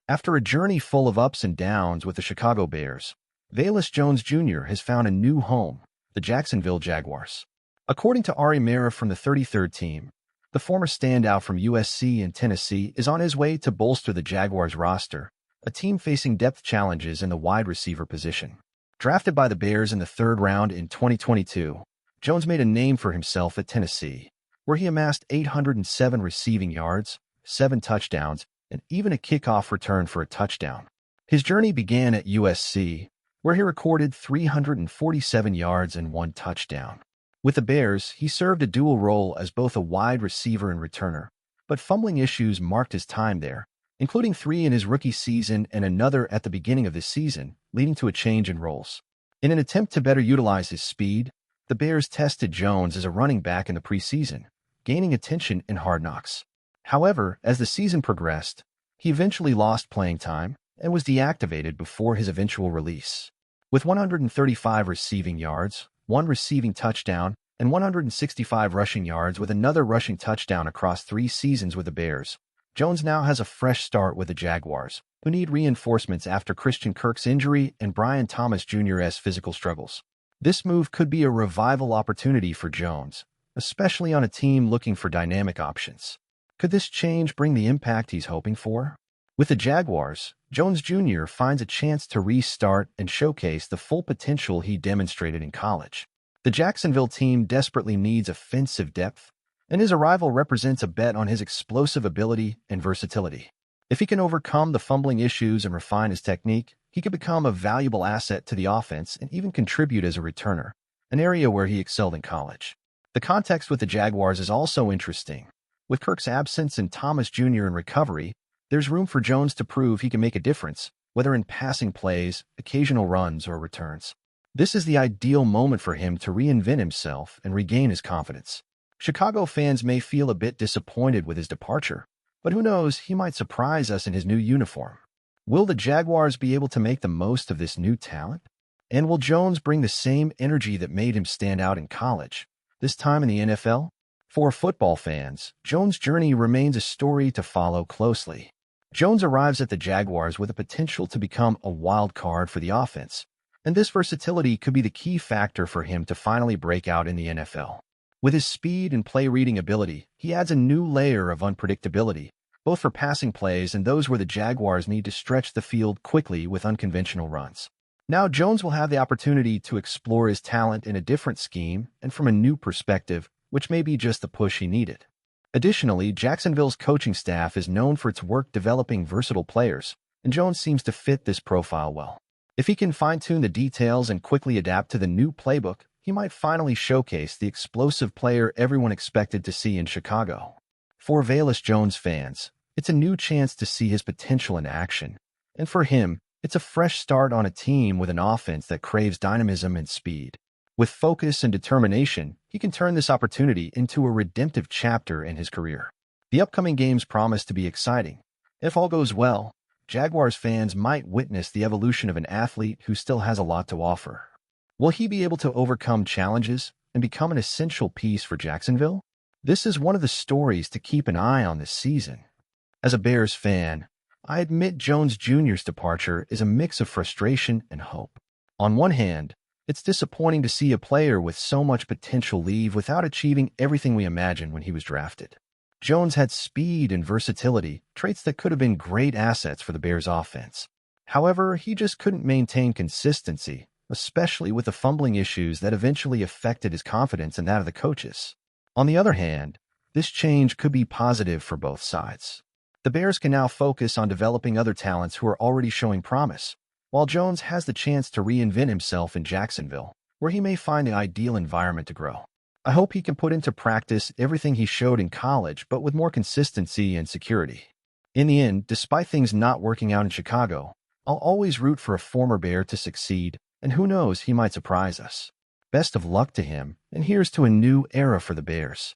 After a journey full of ups and downs with the Chicago Bears, Velus Jones Jr. has found a new home, the Jacksonville Jaguars. According to Ari Mehra from the 33rd team, the former standout from USC and Tennessee is on his way to bolster the Jaguars roster, a team facing depth challenges in the wide receiver position. Drafted by the Bears in the third round in 2022, Jones made a name for himself at Tennessee, where he amassed 807 receiving yards, 7 touchdowns, and even a kickoff return for a touchdown. His journey began at USC, where he recorded 347 yards and 1 touchdown. With the Bears, he served a dual role as both a wide receiver and returner, but fumbling issues marked his time there, including 3 in his rookie season and another at the beginning of this season, leading to a change in roles. In an attempt to better utilize his speed, the Bears tested Jones as a running back in the preseason, gaining attention in Hard Knocks. However, as the season progressed, he eventually lost playing time and was deactivated before his eventual release. With 135 receiving yards, 1 receiving touchdown, and 165 rushing yards with another rushing touchdown across 3 seasons with the Bears, Jones now has a fresh start with the Jaguars, who need reinforcements after Christian Kirk's injury and Brian Thomas Jr.'s physical struggles. This move could be a revival opportunity for Jones, especially on a team looking for dynamic options. Could this change bring the impact he's hoping for? With the Jaguars, Jones Jr. finds a chance to restart and showcase the full potential he demonstrated in college. The Jacksonville team desperately needs offensive depth, and his arrival represents a bet on his explosive ability and versatility. If he can overcome the fumbling issues and refine his technique, he could become a valuable asset to the offense and even contribute as a returner, an area where he excelled in college. The context with the Jaguars is also interesting. With Kirk's absence and Thomas Jr. in recovery, there's room for Jones to prove he can make a difference, whether in passing plays, occasional runs, or returns. This is the ideal moment for him to reinvent himself and regain his confidence. Chicago fans may feel a bit disappointed with his departure, but who knows, he might surprise us in his new uniform. Will the Jaguars be able to make the most of this new talent? And will Jones bring the same energy that made him stand out in college, this time in the NFL? For football fans, Jones' journey remains a story to follow closely. Jones arrives at the Jaguars with the potential to become a wild card for the offense, and this versatility could be the key factor for him to finally break out in the NFL. With his speed and play-reading ability, he adds a new layer of unpredictability, both for passing plays and those where the Jaguars need to stretch the field quickly with unconventional runs. Now Jones will have the opportunity to explore his talent in a different scheme and from a new perspective, which may be just the push he needed. Additionally, Jacksonville's coaching staff is known for its work developing versatile players, and Jones seems to fit this profile well. If he can fine-tune the details and quickly adapt to the new playbook, he might finally showcase the explosive player everyone expected to see in Chicago. For Velus Jones fans, it's a new chance to see his potential in action, and for him, it's a fresh start on a team with an offense that craves dynamism and speed. With focus and determination, he can turn this opportunity into a redemptive chapter in his career. The upcoming games promise to be exciting. If all goes well, Jaguars fans might witness the evolution of an athlete who still has a lot to offer. Will he be able to overcome challenges and become an essential piece for Jacksonville? This is one of the stories to keep an eye on this season. As a Bears fan, I admit Jones Jr.'s departure is a mix of frustration and hope. On one hand, it's disappointing to see a player with so much potential leave without achieving everything we imagined when he was drafted. Jones had speed and versatility, traits that could have been great assets for the Bears' offense. However, he just couldn't maintain consistency, especially with the fumbling issues that eventually affected his confidence and that of the coaches. On the other hand, this change could be positive for both sides. The Bears can now focus on developing other talents who are already showing promise, while Jones has the chance to reinvent himself in Jacksonville, where he may find the ideal environment to grow. I hope he can put into practice everything he showed in college, but with more consistency and security. In the end, despite things not working out in Chicago, I'll always root for a former Bear to succeed, and who knows, he might surprise us. Best of luck to him, and here's to a new era for the Bears.